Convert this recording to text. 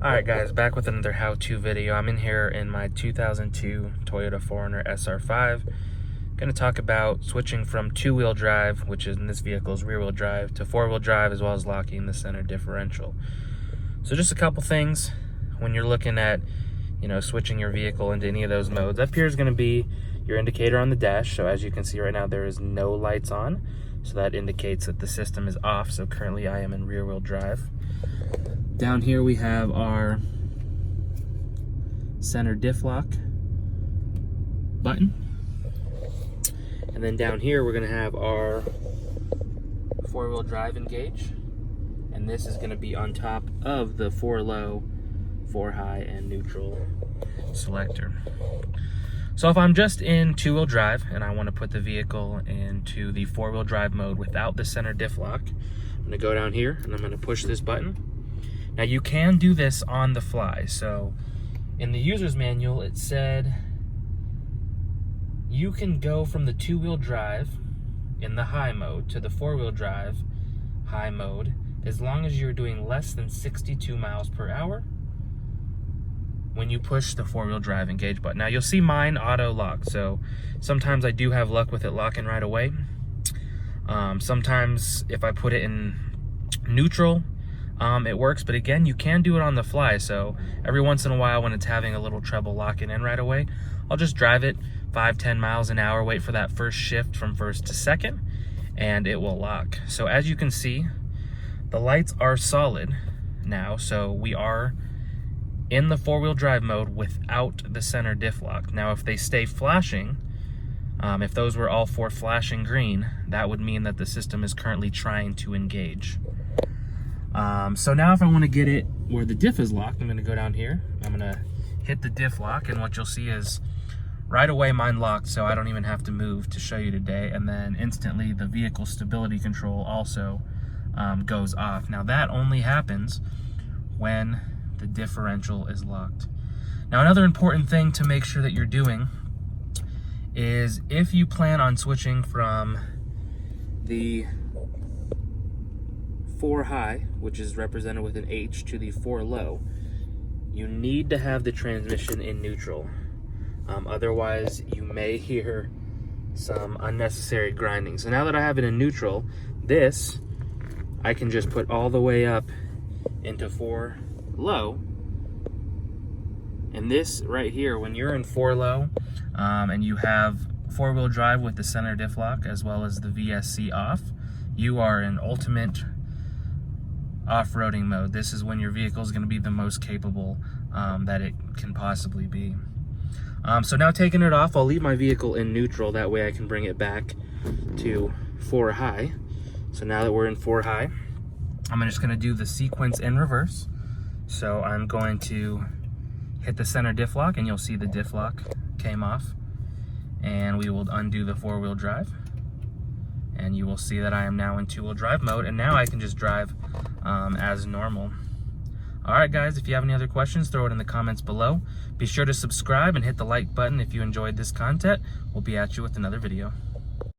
Alright guys, back with another how-to video. I'm in here in my 2002 Toyota 4Runner SR5. Going to talk about switching from two-wheel drive, which in this vehicle is rear-wheel drive, to four-wheel drive, as well as locking the center differential. So just a couple things when you're looking at, switching your vehicle into any of those modes. Up here is going to be your indicator on the dash. So as you can see right now, there is no lights on. So that indicates that the system is off. So currently I am in rear-wheel drive. Down here we have our Center Diff Lock button. And then down here we're going to have our four-wheel drive engage. And this is going to be on top of the 4 low, 4 high, and neutral selector. So if I'm just in two-wheel drive and I want to put the vehicle into the four-wheel drive mode without the Center Diff Lock, I'm going to go down here and I'm going to push this button. Now you can do this on the fly. So in the user's manual, it said you can go from the two-wheel drive in the high mode to the four-wheel drive high mode as long as you're doing less than 62 miles per hour when you push the four-wheel drive engage button. Now you'll see mine auto lock. So sometimes I do have luck with it locking right away. Sometimes if I put it in neutral, it works, but again, you can do it on the fly. So every once in a while when it's having a little trouble locking in right away, I'll just drive it 5-10 miles an hour, wait for that first shift from first to second, and it will lock. So as you can see, the lights are solid now, so we are in the four-wheel drive mode without the Center Diff Lock. Now if they stay flashing, if those were all four flashing green, that would mean that the system is currently trying to engage. So now if I want to get it where the diff is locked, I'm going to go down here. I'm going to hit the diff lock, and what you'll see is right away mine locked, so I don't even have to move to show you today. And then instantly the vehicle stability control also goes off. Now that only happens when the differential is locked. Now another important thing to make sure that you're doing is if you plan on switching from the 4 high, which is represented with an H, to the 4 low, you need to have the transmission in neutral. Otherwise, you may hear some unnecessary grinding. So now that I have it in neutral, this I can just put all the way up into 4 low. And this right here, when you're in 4 low and you have four-wheel drive with the Center Diff Lock as well as the VSC off, you are in ultimate off-roading mode. This is when your vehicle is going to be the most capable that it can possibly be. So now taking it off, I'll leave my vehicle in neutral. That way I can bring it back to 4 high. So now that we're in 4 high, I'm just going to do the sequence in reverse. So I'm going to hit the Center Diff Lock, and you'll see the diff lock came off. And we will undo the four-wheel drive. And you will see that I am now in two-wheel drive mode, and now I can just drive as normal. Alright guys, if you have any other questions, throw it in the comments below. Be sure to subscribe and hit the like button if you enjoyed this content. We'll be at you with another video.